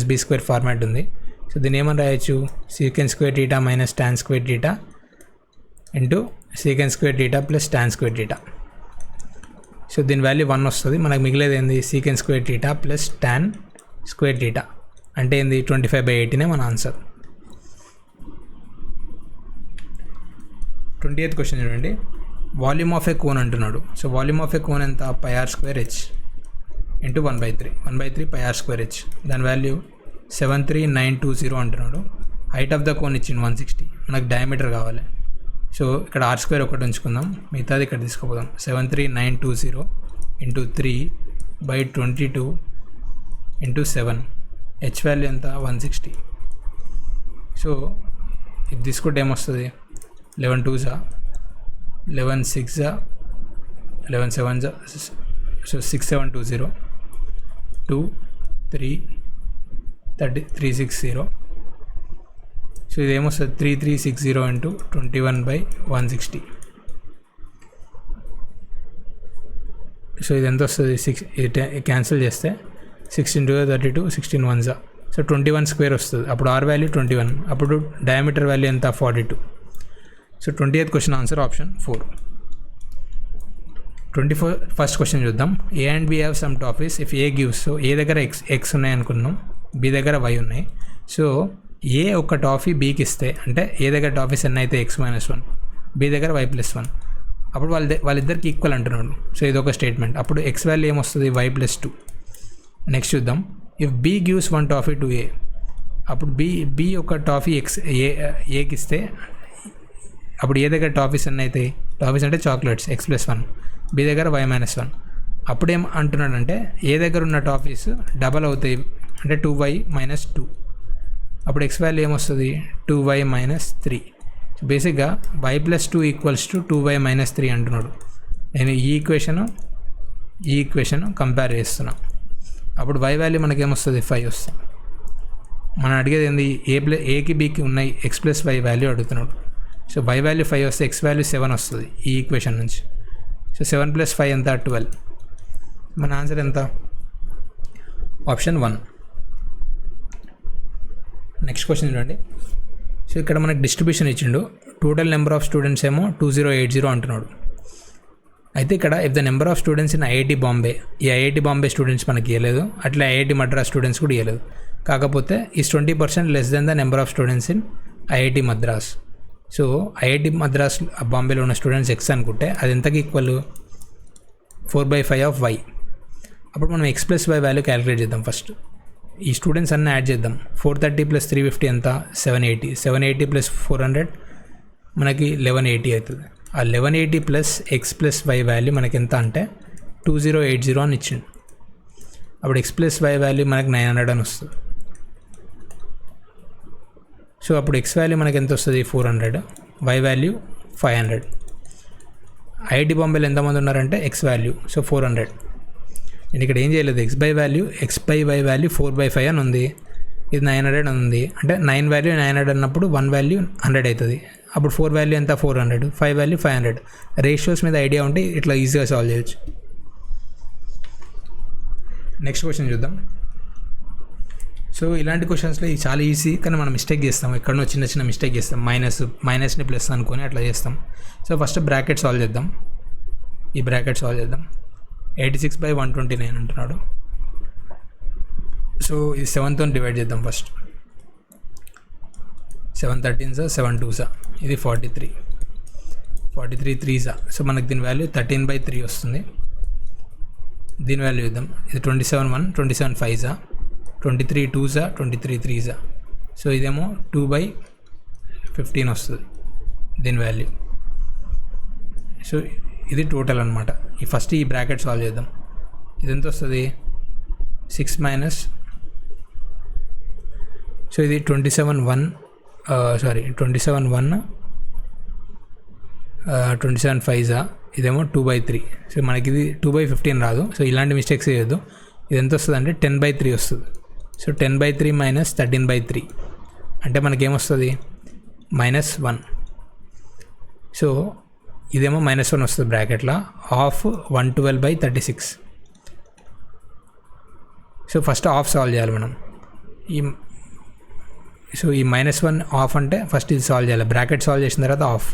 Speaker 1: - b² ఫార్మాట్ ఉంది. సో దీన్ని ఏమని రాయొచ్చు? secant² θ - tan² θ into secant² θ + tan² θ. So దీని వాల్యూ 1 వస్తుంది. మనకు మిగిలేదు ఏంది? secant² θ + tan² θ అంటే ఏంది? 25/18 మన ఆన్సర్. 20th క్వశ్చన్ చూడండి. వాల్యూమ్ ఆఫ్ ఏ కోన్ అంటున్నాడు. So volume of A cone ఎంత? πr² into 1/3 πr²h. దాని వాల్యూ 73920 అంటున్నాడు. హైట్ ఆఫ్ ద కోన్ ఇచ్చింది 160. మనకు డయామీటర్ కావాలి. సో ఇక్కడ ఆర్ స్క్వేర్ ఒకటి ఉంచుకుందాం, మిగతాది ఇక్కడ తీసుకుపోదాం. 73920 ఇంటూ 3/22 ఇంటూ 7, హెచ్ వాల్యూ ఎంత 160. సో ఇది తీసుకుంటే ఏమొస్తుంది, 11 2s 11 6 11 7s, సో 6720 2 3 360. సో ఇదేమొస్తుంది 3360 ఇంటూ 21/160. సో ఇది ఎంత వస్తుంది, 6 క్యాన్సిల్ చేస్తే 16 2 32 16 1s, సో 21 స్క్వేర్ వస్తుంది. అప్పుడు ఆర్ వాల్యూ 21, అప్పుడు డయామీటర్ వాల్యూ ఎంత 42. So 20th question answer option 4. 21st question చూద్దాం. A and B have some toffees if A gives. So A దగ్గర ఎక్స్ ఉన్నాయి అనుకున్నాం, బి దగ్గర వై ఉన్నాయి. సో ఏ ఒక టాఫీ బీకి ఇస్తే, అంటే ఏ దగ్గర టాఫీస్ ఎన్ని అయితే x-1, బి దగ్గర y+1, అప్పుడు వాళ్ళిద్దరికి ఈక్వల్ అంటున్నాడు. సో ఇది ఒక స్టేట్మెంట్. అప్పుడు ఎక్స్ వాల్యూ ఏమొస్తుంది y+2. నెక్స్ట్ చూద్దాం. If B gives one toffee to A, అప్పుడు బి ఒక టాఫీ ఏకి ఇస్తే, అప్పుడు ఏ దగ్గర టాఫీస్ ఎన్ని అవుతాయి, టాఫీస్ అంటే చాక్లెట్స్ x+1, బి దగ్గర y-1. అప్పుడేం అంటున్నాడంటే ఏ దగ్గర ఉన్న టాఫీస్ డబల్ అవుతాయి, అంటే 2y-2. అప్పుడు ఎక్స్ వాల్యూ ఏమొస్తుంది 2y-3. బేసిక్గా y+2 = 2y-3 అంటున్నాడు. నేను ఈ ఈక్వేషన్ కంపేర్ చేస్తున్నా. అప్పుడు y వాల్యూ మనకేమొస్తుంది 5 వస్తుంది. మనం అడిగేది ఏంది, ఏకి బీకి ఉన్నాయి x+y వాల్యూ అడుగుతున్నాడు. సో y వాల్యూ 5 వస్తే x వాల్యూ 7 వస్తుంది ఈ ఈక్వేషన్ నుంచి. సో 7 + 5 ఎంత 12. మన ఆన్సర్ ఎంత, ఆప్షన్ 1. నెక్స్ట్ క్వశ్చన్ చూడండి. సో ఇక్కడ మనకు డిస్ట్రిబ్యూషన్ ఇచ్చిండు. టోటల్ నెంబర్ ఆఫ్ స్టూడెంట్స్ ఏమో 2080 అంటున్నాడు. అయితే ఇక్కడ if the number of students in IIT Bombay, ఈ ఐఐటి బాంబే స్టూడెంట్స్ మనకి ఇవ్వలేదు, అట్లా ఐఐటి మద్రాస్ స్టూడెంట్స్ కూడా ఇవ్వలేదు. కాకపోతే is 20% less than the number of students in IIT Madras. So IIT Madras బాంబేలో ఉన్న స్టూడెంట్స్ ఎక్స్ అనుకుంటే అది ఎంతకి ఈక్వల్ 4/5 ఆఫ్ వై. అప్పుడు మనం x+y వాల్యూ క్యాలిక్యులేట్ చేద్దాం. ఫస్ట్ ఈ స్టూడెంట్స్ అన్నీ యాడ్ చేద్దాం. 430 + 350 ఎంత 780. 780 + 400 మనకి 1180 అవుతుంది. ఆ 1180 ప్లస్ x+y వాల్యూ మనకి ఎంత అంటే 2080 అని ఇచ్చిండు. అప్పుడు x+y వాల్యూ మనకి 900 అని వస్తుంది. సో అప్పుడు x వాల్యూ మనకి ఎంత వస్తుంది 400, y వాల్యూ 500. ఐఐటి బాంబేలో ఎంతమంది ఉన్నారంటే x వాల్యూ, సో 400. నేను ఇక్కడ ఏం చేయలేదు, x/y వాల్యూ 4/5 అని ఉంది, ఇది 900 అని ఉంది. అంటే 9 వాల్యూ 900 అన్నప్పుడు 1 వాల్యూ 100 అవుతుంది. అప్పుడు 4 వాల్యూ ఎంత 400, 5 వాల్యూ 500. రేషియోస్ మీద ఐడియా ఉంటే ఇట్లా ఈజీగా సాల్వ్ చేయొచ్చు. నెక్స్ట్ క్వశ్చన్ చూద్దాం. సో ఇలాంటి క్వశ్చన్స్లో ఇది చాలా ఈజీ, కానీ మనం మిస్టేక్ చేస్తాం, ఎక్కడనో చిన్న మిస్టేక్ చేస్తాం, మైనస్ని ప్లస్ అనుకొని అట్లా చేస్తాం. సో ఫస్ట్ బ్రాకెట్ సాల్వ్ చేద్దాం. ఈ బ్రాకెట్ సాల్వ్ చేద్దాం. 86/129 అంటున్నాడు. సో ఇది 7తో డివైడ్ చేద్దాం. ఫస్ట్ 7 13s 7 2s, ఇది 43 3s. సో మనకి దీని వాల్యూ 13/3 వస్తుంది. దీని వాల్యూ ఇద్దాం. ఇది 27 1 27 5s, 23 2s 23 3s. సో ఇదేమో 2/15 వస్తుంది దీని వాల్యూ. సో ఇది టోటల్ అనమాట. ఈ ఫస్ట్ ఈ బ్రాకెట్ సాల్వ్ చేద్దాం. ఇది ఎంత వస్తుంది 6 మైనస్, సో ఇది 27 1 27 5s, ఇదేమో 2/3. సో మనకి ఇది 2/15 రాదు. సో ఇలాంటి మిస్టేక్స్ చేయొద్దు. ఇది ఎంత వస్తుంది అంటే 10/3 వస్తుంది. సో 10/3 మైనస్ 13/3 అంటే మనకేమొస్తుంది -1. సో ఇదేమో -1 వస్తుంది బ్రాకెట్లో. Half 112/36. So first half solve చేయాలి మనం. సో ఈ -1 హాఫ్ అంటే ఫస్ట్ ఇది సాల్వ్ చేయాలి. బ్రాకెట్ సాల్వ్ చేసిన తర్వాత హాఫ్.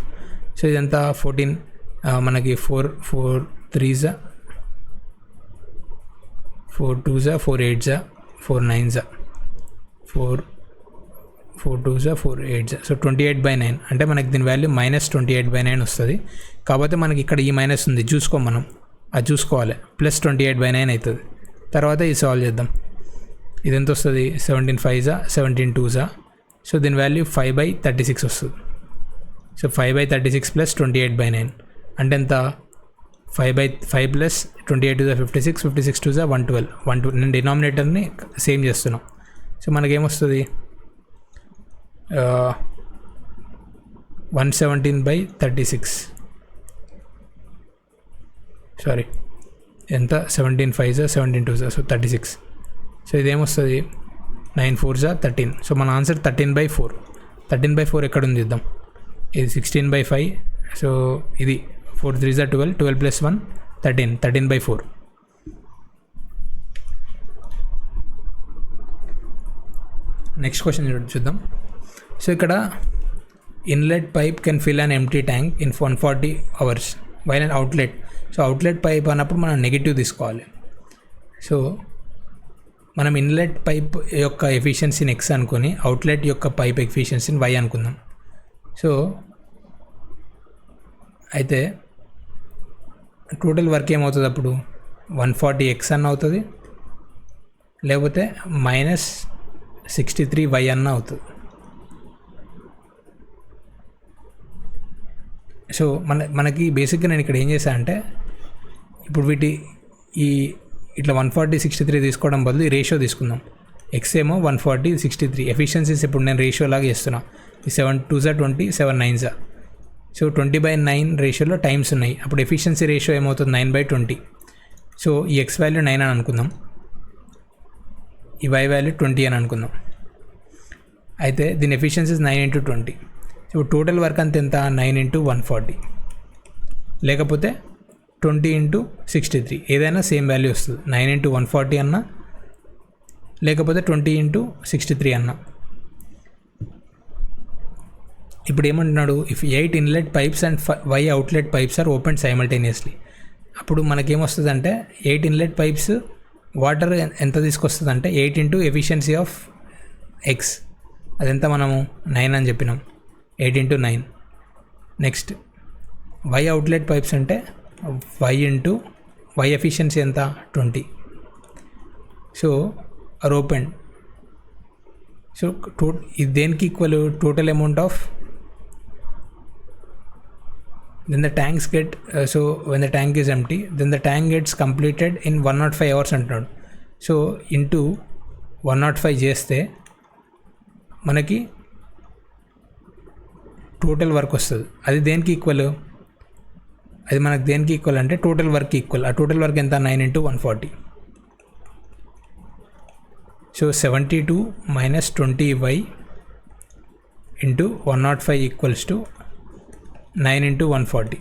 Speaker 1: సో ఇదంతా 14, మనకి 4 3s 4 2s 4 8s 4 9s 4 2s 4 8s. So 28/9 అంటే మనకి దీని వాల్యూ -28/9 వస్తుంది. కాకపోతే మనకి ఇక్కడ ఈ మైనస్ ఉంది, మనం అది చూసుకోవాలి. +28/9 అవుతుంది. తర్వాత ఇది సాల్వ్ చేద్దాం. ఇది ఎంత వస్తుంది 17 5s 17 2s. సో దీని వాల్యూ 5/36 వస్తుంది. సో 5/36 ప్లస్ 28/9 అంటే ఎంత 5/5 plus 28 to the 56, 56 to the 112. నేను డినామినేటర్ని సేమ్ చేస్తున్నాం. సో మనకేమొస్తుంది 117/36 సారీ ఎంత 17 5s 17 2s సో 36. సో ఇదేమొస్తుంది 9 4s 13. సో మన ఆన్సర్ 13/4. 13/4 ఎక్కడ ఉంది ఇద్దాం. ఇది 16/5. సో ఇది 4 3s 12, 12 plus 1 13, 13/4. నెక్స్ట్ క్వశ్చన్ చూద్దాం. సో ఇక్కడ inlet pipe can fill an empty tank in 140 hours while and outlet. So outlet pipe అన్నప్పుడు మనం నెగిటివ్ తీసుకోవాలి. సో మనం ఇన్లెట్ పైప్ యొక్క ఎఫిషియన్సీని X అనుకొని అవుట్లెట్ యొక్క పైప్ ఎఫిషియన్సీని Y అనుకుందాం. సో అయితే టోటల్ వర్క్ ఏమవుతుంది అప్పుడు 140x అన్న అవుతుంది, లేకపోతే -63y అన్న అవుతుంది. సో మనకి బేసిక్గా నేను ఇక్కడ ఏం చేశాను అంటే ఇప్పుడు ఇట్లా 140 63 తీసుకోవడం బదులు ఈ రేషియో తీసుకుందాం. ఎక్స్ ఏమో 140 63 ఎఫిషియన్సీస్ ఇప్పుడు నేను రేషియో లాగా చేస్తున్నాను. ఈ 7 2s 20 7 9s. సో 20/9 రేషియోలో టైమ్స్ ఉన్నాయి. అప్పుడు ఎఫిషియన్సీ రేషియో ఏమవుతుంది 9/20. సో ఈ ఎక్స్ వాల్యూ 9 అని అనుకుందాం, ఈ వై వాల్యూ 20 అని అనుకుందాం. అయితే దీని ఎఫిషియన్సీ 9 × 20. సో టోటల్ వర్క్ అంత ఎంత 9 × 140, లేకపోతే 20 × 63. ఏదైనా సేమ్ వాల్యూ వస్తుంది. 9 × 140 అన్నా, లేకపోతే 20 × 63 అన్నా. ఇప్పుడు ఏమంటున్నాడు, if 8 inlet pipes and 5 outlet pipes are open simultaneously. అప్పుడు మనకేమొస్తుంది అంటే 8 ఇన్లెట్ పైప్స్ వాటర్ ఎంత తీసుకొస్తుంది అంటే 8 × ఎఫిషియన్సీ ఆఫ్ ఎక్స్, అదెంత మనము 9 అని చెప్పినాం, 8 × 9. నెక్స్ట్ వై అవుట్లెట్ పైప్స్ అంటే వై ఎఫిషియన్సీ ఎంత 20. So are open. సో ఇది దేనికి equal, total amount of then the tanks get so when the tank is empty then the tank gets completed in 105 hours అంటున్నాడు. So into 105 చేస్తే మనకి total work వస్తుంది. అది దేనికి equal, అది మనకు దేనికి ఈక్వల్ అంటే టోటల్ వర్క్ ఈక్వల్. ఆ టోటల్ వర్క్ ఎంత 9 × 140. So 72 - 20y × 105 equals to 9 × 140.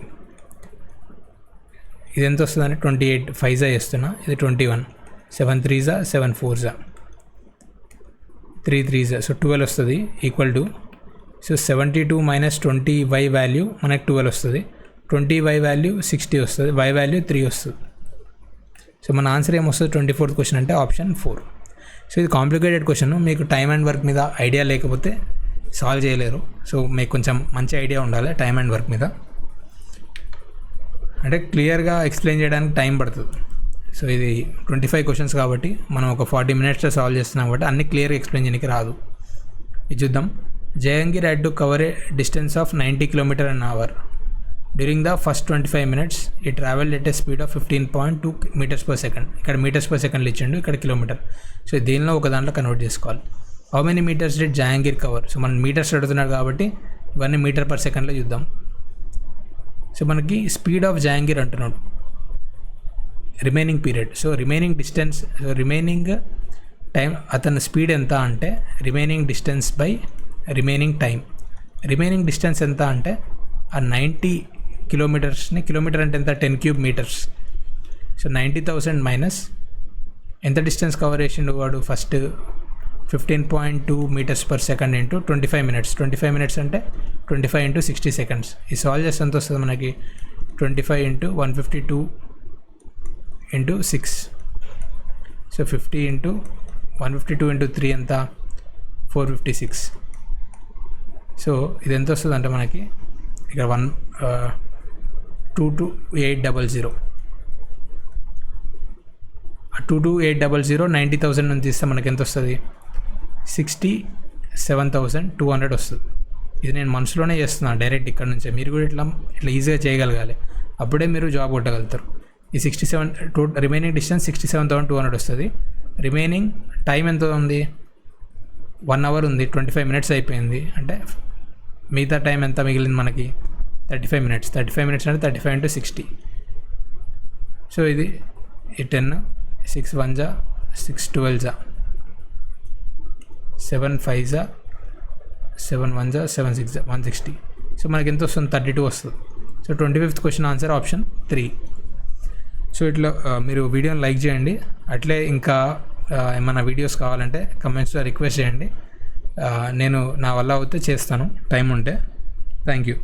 Speaker 1: ఇది ఎంత వస్తుందంటే 28 5s చేస్తున్నా, ఇది 21 7 3s 7 4s 3 3s. సో 12 వస్తుంది equal to. So 72 - 20y value మనకు 12 వస్తుంది, 20y వాల్యూ 60 వస్తుంది, y వాల్యూ 3 వస్తుంది. సో మన ఆన్సర్ ఏమొస్తుంది 24th క్వశ్చన్ అంటే ఆప్షన్ 4. సో ఇది కాంప్లికేటెడ్ క్వశ్చన్, మీకు టైమ్ అండ్ వర్క్ మీద ఐడియా లేకపోతే సాల్వ్ చేయలేరు. సో మీకు కొంచెం మంచి ఐడియా ఉండాలి టైమ్ అండ్ వర్క్ మీద, అంటే క్లియర్గా ఎక్స్ప్లెయిన్ చేయడానికి టైం పడుతుంది. సో ఇది 25 క్వశ్చన్స్ కాబట్టి మనం ఒక 40 minutesలో సాల్వ్ చేస్తున్నాం కాబట్టి అన్ని క్లియర్గా ఎక్స్ప్లెయిన్ చేయడానికి రాదు. ఇది చూద్దాం. Jahangir had to cover a distance of 90 km/h. During the first 25 minutes ఈ travel at a speed of 15.2 m/s. ఇక్కడ m/s ఇచ్చిండు, ఇక్కడ కిలోమీటర్. సో దీనిలో ఒక దాంట్లో కన్వర్ట్ చేసుకోవాలి. How many meters did Jahangir cover. So మనం మీటర్స్ అడుగుతున్నాడు కాబట్టి ఇవన్నీ m/s చూద్దాం. సో మనకి స్పీడ్ ఆఫ్ జహాంగీర్ అంటున్నాడు, remaining period. So remaining distance, so remaining time అతని స్పీడ్ ఎంత అంటే remaining distance by remaining time. Remaining distance ఎంత అంటే ఆ 90 కిలోమీటర్స్ని, కిలోమీటర్ అంటే ఎంత 10 cube meters. సో 90,000 మైనస్ ఎంత డిస్టెన్స్ కవర్ చేసిండు వాడు first 15.2 m/s into 25 minutes. 25 minutes అంటే 25 × 60 seconds. ఈ సాల్వ్ చేస్తే ఎంత వస్తుంది మనకి 25 × 152 × 6. సో 50 × 152 × 3 ఎంత 456. సో ఇది ఎంత వస్తుంది అంటే మనకి ఇక్కడ 22800. 22800 90,000 నుంచి తీస్తే మనకి ఎంత వస్తుంది 67,200 వస్తుంది. ఇది నేను మనసులోనే చేస్తున్నాను డైరెక్ట్ ఇక్కడ నుంచే. మీరు కూడా ఇట్లా ఈజీగా చేయగలగాలి, అప్పుడే మీరు జాబ్ కొట్టగలుగుతారు. ఈ 67 రిమైనింగ్ డిస్టెన్స్ 67,200 వస్తుంది. రిమైనింగ్ టైం ఎంత ఉంది, 1 hour ఉంది, 25 minutes అయిపోయింది. అంటే మిగతా టైం ఎంత మిగిలింది మనకి, 35 minutes. 35 minutes అంటే 35 into 60. సో ఇది ఈ 10, 6 1 జా, 6 12 జా, 7 5 జా, 7 1 జా, 7 6 జా, 160. సో మనకి ఎంత వస్తుంది, 32 వస్తుంది. So 25th question answer option 3. So ఇట్లా మీరు వీడియోని లైక్ చేయండి. అట్లే ఇంకా ఏమైనా వీడియోస్ కావాలంటే కమెంట్స్లో రిక్వెస్ట్ చేయండి. నేను నా వల్ల అవుతే చేస్తాను టైం ఉంటే. Thank you.